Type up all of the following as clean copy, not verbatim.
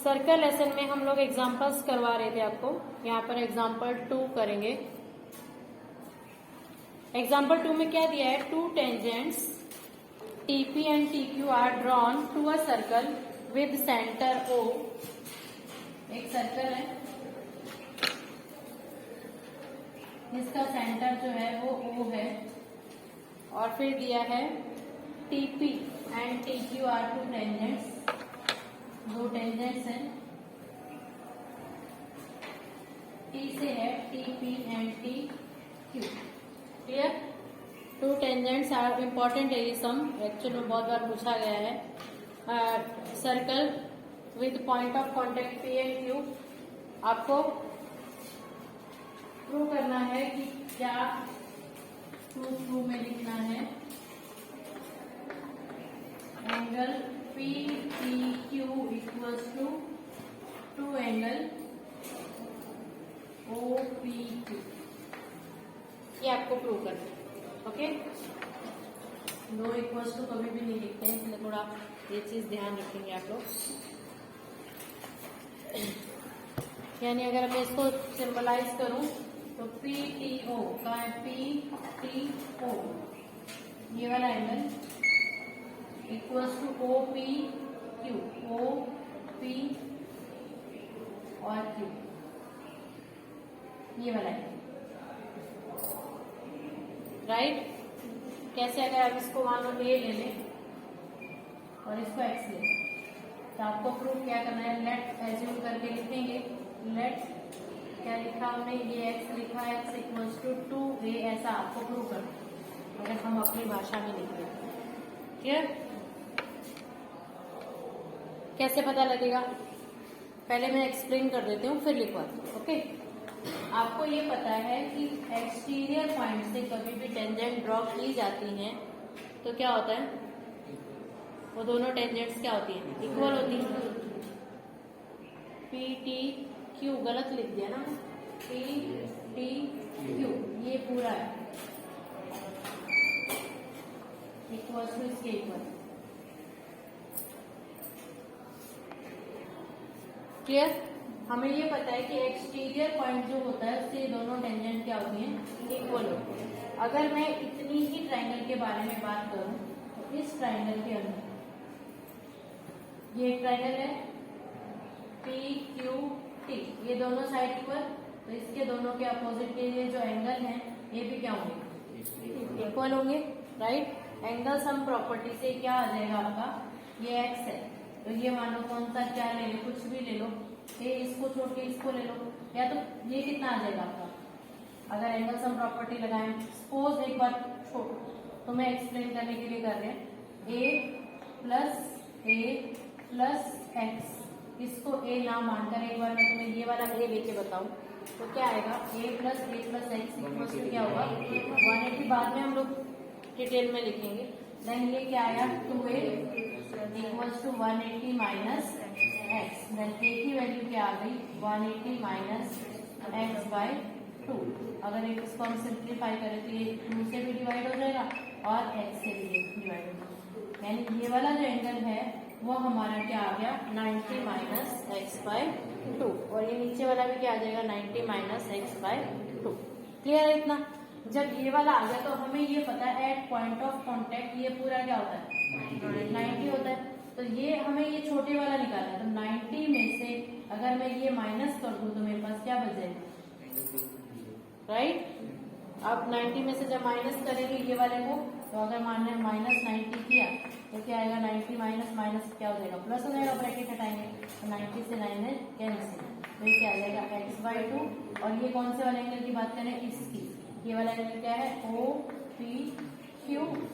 Circle lesson में हम लोग एग्जांपल्स करवा रहे थे आपको। यहाँ पर एग्जांपल 2 करेंगे। एग्जांपल 2 में क्या दिया है, 2 tangents TP and TQ are drawn to a circle with centre O। एक सर्कल है, इसका सेंटर जो है वो O है, और फिर दिया है TP and TQ are 2 tangents, 2 tangents हैं। T से है TP and TQ। Clear? 2 tangents are important है ये सम, एक्चुअल में बहुत बार पूछा गया है। Circle with point of contact P and Q। आपको प्रूव करना है कि क्या प्रूफ में लिखना है angle PTQ equals to 2 angle OPQ। ये आपको प्रूव करना है। ओके, 2 इक्वल्स टू कभी भी नहीं लिखते हैं, इसलिए थोड़ा ये चीज ध्यान रखेंगे आप लोग। यानी अगर मैं इसको सिंबलाइज करूं तो PTO का है PTO, ये वाला angle equals to OPQ, OP और Q, ये वाला एंगल। राइट? कैसे? अगर आप इसको मान लो A ले लें और इसको X ले, तो आपको प्रूफ क्या करना है, लेट एज्यूम करके लिखेंगे। लेट क्या लिखा हमने, ये X लिखा है, X इक्वल्स टू 2A, ऐसा आपको प्रूव करना है अगर हम अपनी भाषा में लिख रहे हैं। क्लियर? कैसे पता लगेगा, पहले मैं एक्सप्लेन कर देती हूँ फिर लिखवाती हूँ। ओके, आपको ये पता है कि एक्सटीरियर पॉइंट से कभी भी टेंजेंट ड्रॉ की जाती हैं तो क्या होता है, वो दोनों टेंजेंट्स क्या होती हैं, इक्वल होती हैं। PTQ गलत लिख दिया ना, PTQ ये पूरा है इक्वल टू इसके इक्वल। क्लियर? हमें ये पता है कि एक्सटीरियर पॉइंट जो होता है उससे दोनों टेंजेंट क्या होती हैं, इक्वल होती है। अगर मैं इतनी ही ट्राइंगल के बारे में बात करूं तो इस ट्राइंगल के अंदर ये एक ट्राइंगल है PQT, ये दोनों साइड इक्वल, तो इसके दोनों के अपोजिट के लिए जो एंगल हैं ये भी क्या होंगे, इक्वल होंगे। राइट? एंगल सम प्रॉपर्टी से क्या आ जाएगा आपका, ये X है तो ये मानो कौन सा क्या ले लो, कुछ भी ले लो, ये इसको छोड़ के इसको ले लो, या तो ये कितना आ जाएगा आपका। अगर एंगल सम प्रॉपर्टी लगाएं, सपोज एक बार छोड़ तो मैं एक्सप्लेन करने के लिए कर रहे हैं, A प्लस X, इसको A ना मानकर एक बार मैं तुम्हें ये वाला A लेके बताऊं तो क्या आएगा, A plus X equal to क्या होगा 180। बाद में हम लोग डिटेल में लिखेंगे। देन ये क्या आया, 2A equals to 180 minus X। Then A की वैल्यू क्या आ गई, 180 माइनस X बाय 2। अगर इसको हम सिंप्लीफाई करें तो ये 2 से भी डिवाइड हो जाएगा और X से भी डिवाइड हो जाएगा। यानी ये वाला जो एंगल है वो हमारा क्या आ गया, 90 माइनस X बाय 2, और ये नीचे वाला भी क्या आ जाएगा, 90 माइनस X बाय 2। क्लियर है इतना? जब ये वाला आ गया तो हमें ये पता है एट पॉइंट ऑफ कांटेक्ट ये पूरा क्या होता है, 90 होता है। तो ये हमें ये छोटे वाला निकालना है, तो 90 में से अगर मैं ये माइनस कर दूं तो मेरे पास क्या बच जाएगा, राइट? अब 90 में से जब माइनस करेंगे ये वाले को, तो अगर मान लें माइनस 90 किया तो क्या आएगा, 90 माइनस माइनस क्या हो जाएगा, प्लस हो जाएगा, ब्रैकेट हटाएंगे तो 90 से 9 कैंसिल, तो ये क्या आ जाएगा X बाय 2। और ये कौन से वाले एंगल की बात करें, इसकी, ये वाला एंगल क्या है, OPQ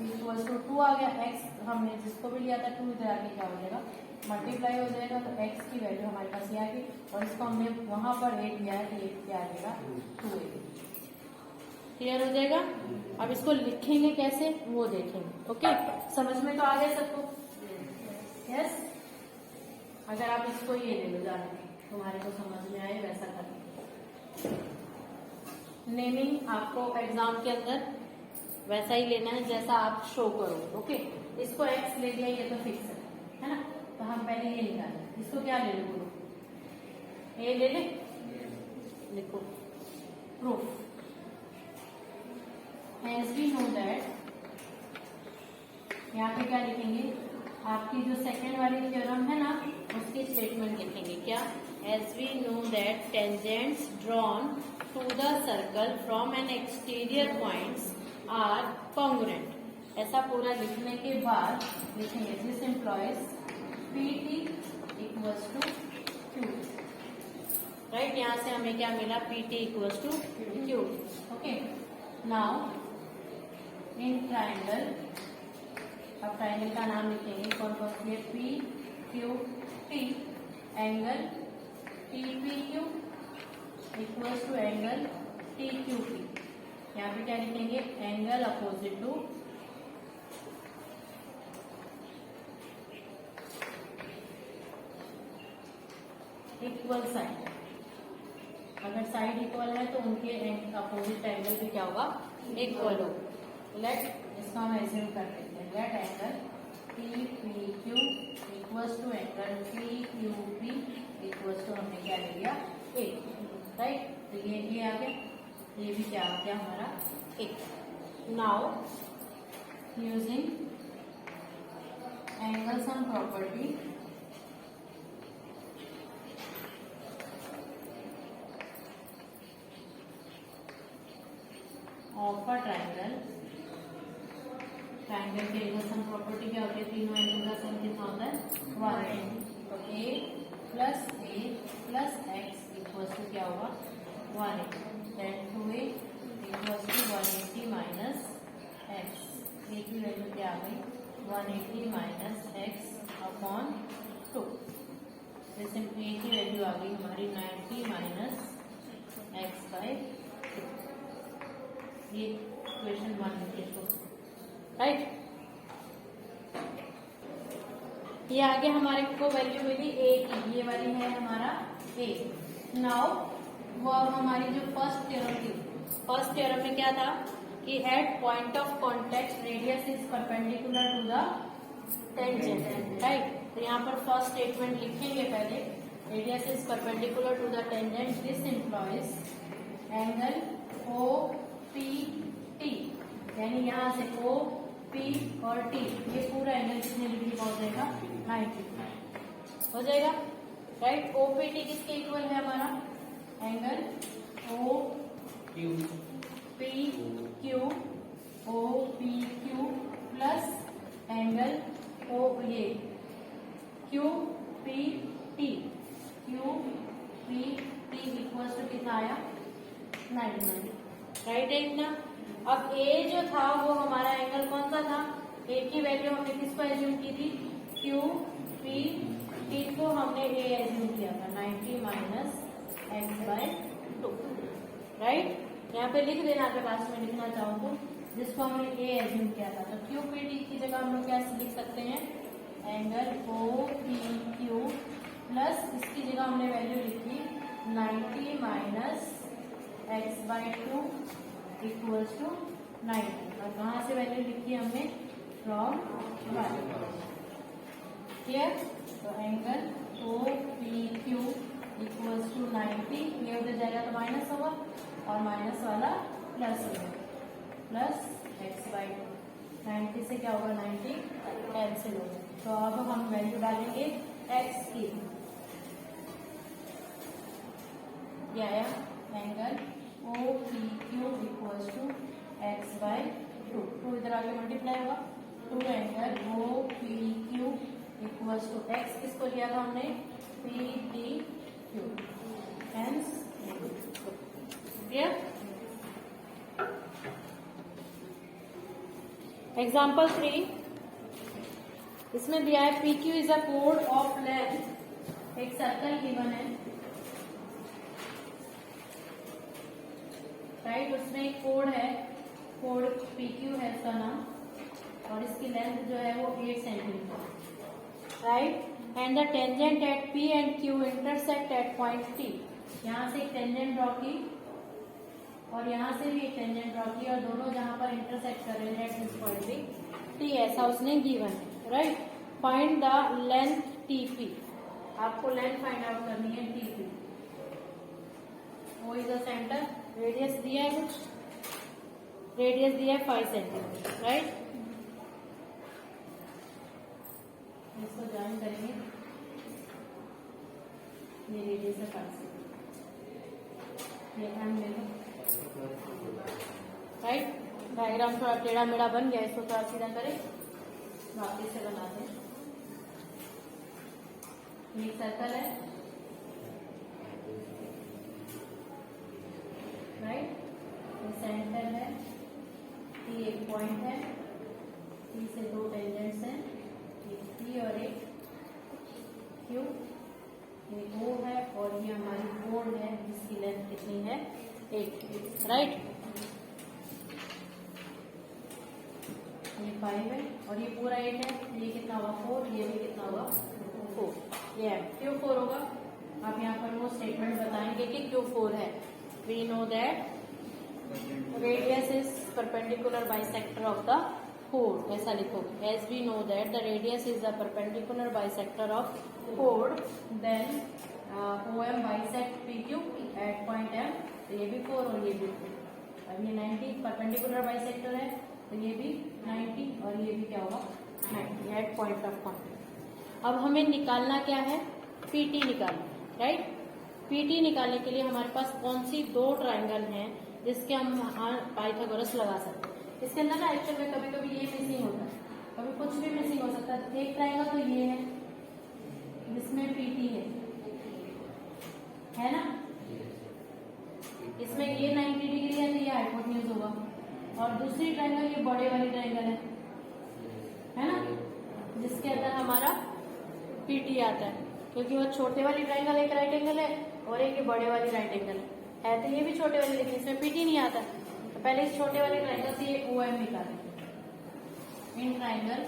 इक्वल्स टू 2 आ गया। X हमने जिसको भी लिया था 2 इधर आके क्या हो जाएगा, मल्टीप्लाई हो जाएगा, तो X की वैल्यू हमारे पास ये आ गई, और इसको हमने वहां पर 8 लिया है तो 8 क्या आ जाएगा, 2A। क्लियर हो जाएगा? अब इसको लिखेंगे कैसे वो देखेंगे। ओके, समझ में तो आ गया सबको? यस? अगर आप इसको ये ले लो, जाने तुम्हारे को समझ में आए वैसा करना। नेमिंग आपको एग्जाम के अंदर वैसा ही लेना है जैसा आप शो करो। ओके, इसको X ले लिया, ये तो फिक्स है ना, तो हम पहले ये निकालें, इसको क्या ले लो, ए ले ले, लिखो proof. As we know that, यहाँ पे क्या लिखेंगे, आपकी जो सेकेंड वाली थ्योरम है ना उसकी स्टेटमेंट लिखेंगे। क्या? As we know that tangents drawn to the circle from an exterior points are congruent. ऐसा पूरा लिखने के बाद लिखेंगे this implies P T equals to Q. Right, यहाँ से हमें क्या मिला, P T equals to Q. Okay, now in triangle, अब ट्राइंगल का नाम लिखेंगे, कौन कौन सी है, P Q T, angle T P Q equals to angle T Q P. यहाँ पे क्या लिखेंगे, angle opposite to equal side. अगर साइड इक्वल है तो उनके अपोजिट एंगल भी क्या होगा, इक्वल होगा। लेट इसका हम एज्यूम कर देते हैं, let angle T P Q equals to angle T Q P equals to, हमने क्या ले लिया, ए। राइट, तो ये आ गया, ये भी क्या आ गया हमारा, A. Now using angle sum property, of a triangle, triangle के एंगल सम प्रॉपर्टी क्या होती है, तीनों एंगल का सम कितना होता है, 180। तो a plus x equals to क्या होगा, 180। Then 2a equals to 180 minus x. A की वैल्यू क्या आ गई, 180 माइनस एक्स अपॉन 2। जैसे ए की वैल्यू आ गई हमारी 90 माइनस एक्स बाई 2। ये इक्वेशन 1 लिखे तो, राइट। ये आगे हमारे को वैल्यू मिली ए की, ये वाली है हमारा ए। नाउ वो हमारी जो फर्स्ट थ्योरम थी, फर्स्ट थ्योरम में क्या था कि at point of contact radius is perpendicular to the tangent. Right, तो यहाँ पर फर्स्ट स्टेटमेंट लिखेंगे पहले, radius is perpendicular to the tangent, this implies angle O P T, यानी यहाँ से ओ पी और टी, ये पूरा एंगल कितने डिग्री का हो जाएगा, 90 हो जाएगा। राइट, ओ पी टी किसके इक्वल है हमारा, angle O P Q, O P Q plus angle O ये Q P T, Q P T equal to कितना आया, 90। राइट है इतना। अब ए जो था वो हमारा एंगल कौन सा था, ए की वैल्यू हमने किसको एज्यूम की थी, क्यू पी टी को हमने ए एज्यूम किया था, 90 माइनस एक्स बाय 2। राइट, यहाँ पे लिख देना, अगर लास्ट में लिखना चाहो तो, जिसको हमने ए एज्यूम किया था। तो क्यू पी टी की जगह हम लोग क्या लिख सकते हैं, angle O P Q plus इसकी जगह हमने वैल्यू लिखी 90 minus X by 2 equals to 90। और कहाँ से वैल्यू लिखी हमने, फ्रॉम 1। क्लियर, तो angle O P Q equals to 90, ये उधर जाएगा तो माइनस होगा और माइनस वाला प्लस होगा, प्लस एक्स बाई 2। 90 से क्या होगा, 90 कैंसिल होगा। तो अब हम वैल्यू डालेंगे एक्स की, ये आया angle O P Q equals to X by 2। 2 इधर आगे मल्टीप्लाई होगा, 2 angle O P Q equals to X किसको लिया था हमने, P T Q, hence clear. Example 3, इसमें दिया है पी क्यू इज अ कोड ऑफ लेंथ, एक सर्कल गिवन है। राइट, उसमें एक कोड है, कोड पी क्यू है इसका नाम, और इसकी लेंथ जो है वो 8 centimetre. Right, and the tangent at P and Q intersect at point T. यहाँ से एक टेंजेंट ड्रॉ की और यहाँ से भी एक टेंजेंट ड्रॉ की, और दोनों जहाँ पर इंटरसेक्ट कर रहे हैं एट दिस पॉइंट पे टी, ऐसा उसने गिवन है। Right, find the length T P, आपको लेंथ फाइंड आउट करनी है T P. O is the centre, radius दिया है कुछ, रेडियस दिया है 5 सेंटीमीटर, राइट। इसको ज्वाइन करेंगे, ये रेडियस है 5 सेंटीमीटर, ये एम ले लो, राइट। डायग्राम थोड़ा टेढ़ा मेढ़ा बन गया, इसको थोड़ा सीधा करें, वापिस से बनाते हैं। ये सर्कल है, राइट, ये सेंटर है, ये एक पॉइंट है, टी से 2 टेंजेंट्स हैं, एक पी और एक क्यू, ये ओ है और ये हमारी बोर्ड है जिसकी लेंथ कितनी है 8, राइट। ये 5 है और ये पूरा 8 है, ये कितना हुआ 4, ये भी कितना हुआ 4, ये क्यों 4 होगा। आप यहाँ पर वो स्टेटमेंट बताएंगे कि क्यों 4 है। We know that radius is perpendicular bisector of the chord, ऐसा लिखोगे। As we know that the radius is the perpendicular bisector of chord, then OM bisect PQ at point M, तो ये भी 4 और ये भी 4। अब ये 90 परपेंडिकुलर बाइसेक्टर है, तो ये भी 90 और ये भी क्या होगा 90 एट पॉइंट ऑफ कॉन्टेक्ट। अब हमें निकालना क्या है, PT निकालना, राइट। PT निकालने के लिए हमारे पास कौन सी 2 ट्राइंगल हैं जिसके हम पाइथागोरस लगा सकते हैं। इसके अंदर ना एक्चुअल में कभी कभी ये मिसिंग होता है, कभी कुछ भी मिसिंग हो सकता है। एक ट्राइंगल तो ये है जिसमें PT है ना, इसमें ये 90 डिग्री है तो ये हाइपोटेन्यूज होगा, और दूसरी ट्राइंगल ये बड़े वाली ट्राइंगल है ना, जिसके अंदर हमारा PT आता है, क्योंकि वो छोटे वाली ट्राइंगल एक राइट एंगल है और एक बड़े वाली राइट एंगल है, तो ये भी छोटे वाली, लेकिन इसमें PT नहीं आता। तो पहले इस छोटे वाले ट्राइंगल से ये OM निकालेंगे। In triangle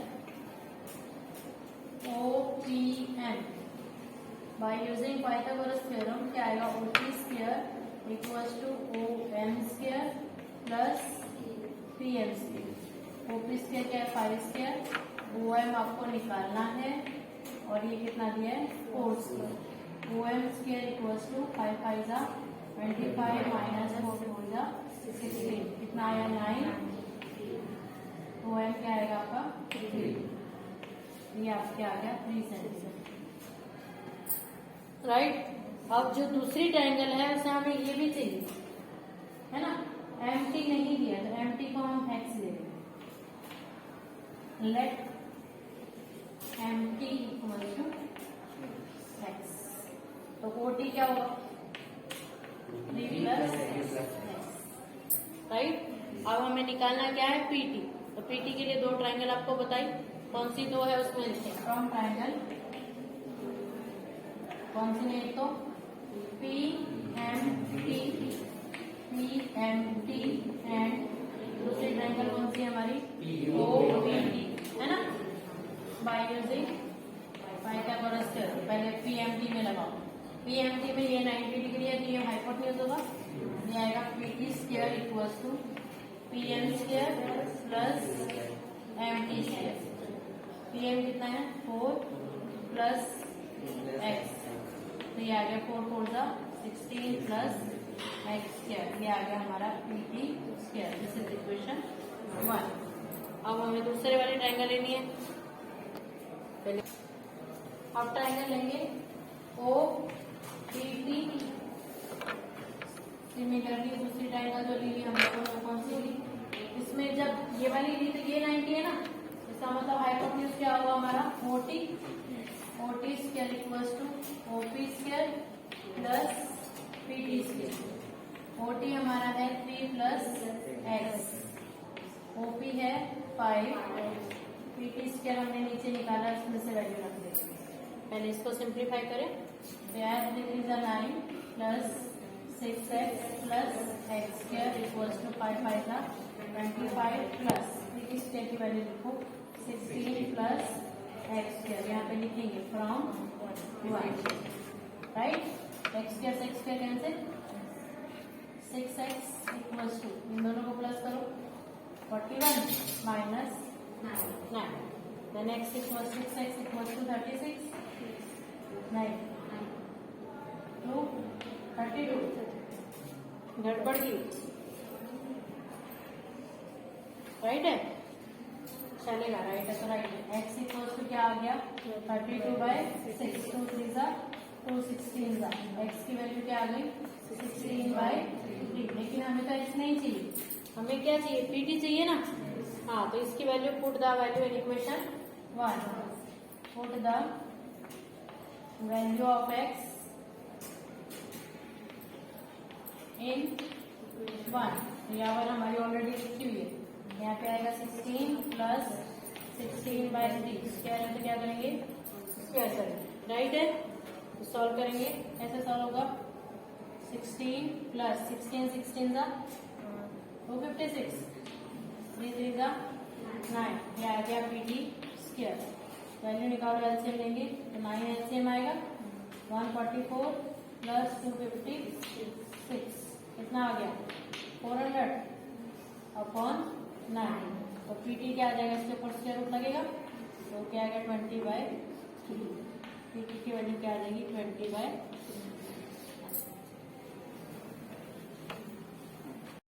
OPM by using Pythagoras theorem क्या आएगा, OP square equals to OM square plus PM square. OP square क्या है 5 स्क्वायर, OM आपको निकालना है और ये कितना दिया है 4 square. OM square equals to 5 5 जा 25 माइनस 4 4 जा 16, कितना आया 9। OM क्या आएगा आपका 3, ये आपके आ गया 3 सेंटीमीटर, राइट। अब जो दूसरी ट्रायंगल है उसे हमें ये भी चाहिए है ना, MT नहीं दिया तो MT को हम x ले लेंगे। Let MT equal to x, तो OT क्या होगा 3 प्लस x, राइट। अब हमें निकालना क्या है PT, तो PT के लिए 2 ट्रायंगल आपको बताई, कौन सी 2 है उसमें लिखें फ्रॉम ट्रायंगल, कौन सी नहीं तो PMT एंड दूसरी ट्रायंगल कौन सी है हमारी OPT है ना। बाय यूजिंग पाइथागोरस थ्योरम पहले PMT में लगाओ, PMT में ये 90 डिग्री है तो ये हाइपोटेन्यूज होगा, ये आएगा PT square equals to PM square plus MT square. PM कितना है 4 प्लस x, तो ये आ गया 4 4 जा 16 प्लस x स्क्वायर, ये आ गया हमारा PT square. This is equation 1। अब हमें दूसरे वाली ट्रायंगल लेनी है, पहले अब ट्रायंगल लेंगे OPT, सिमिलरली दूसरी ट्रायंगल जो ली हम लोगों ने कौन सी ली, इसमें जब ये वाली ली तो ये 90 है ना, इसका मतलब हाइपोटेन्यूज क्या होगा हमारा OT square equals to OP square plus PT square. OT हमारा है 3 प्लस x, OP है 5, PT स्क्वायर हमने नीचे निकाला, इसमें से वैल्यू रख देते। पहले इसको सिंप्लीफाई करें, तो 9 plus 6x plus x square equals to 5 5 का 25 प्लस PT स्क्वायर की वैल्यू लिखो 16 प्लस x स्क्वायर, यहाँ पे लिखेंगे फ्रॉम 1, राइट। x स्क्वायर से x square cancel, 6x equals to, इन दोनों को प्लस करो 41 minus 9, then x equals 6x equals to 36, 9 2 32 गड़बड़ की, राइट है, चलेगा, राइट है, तो राइट है। एक्स इक्वल्स टू क्या आ गया 32/6, 2 3 2 16 एक्स की वैल्यू क्या आ गई 16/3। लेकिन हमें तो एक्स नहीं चाहिए, हमें क्या चाहिए पीटी चाहिए ना। हाँ, तो इसकी value put the value in equation 1, put the value of x in 1। यहाँ पर हमारी ऑलरेडी लिखी हुई है, यहाँ पे आएगा 16 प्लस 16/3 स्क्वायर है, तो क्या करेंगे स्क्वायर करेंगे, राइट है। तो सॉल्व करेंगे, ऐसे सॉल्व होगा 16 प्लस 16 जा 256, 3 3 जा 9, ये आ गया पीटी स्क्वायर। वैल्यू निकालो, एलसीएम लेंगे तो 9 एलसीएम आएगा 144 प्लस 256 कितना आ गया 400 अपॉन 9। तो पीटी क्या आ जाएगा, इसके ऊपर स्क्वायर रूट लगेगा तो क्या आ गया 20/3। पीटी की वैल्यू क्या आ जाएगी 20/3।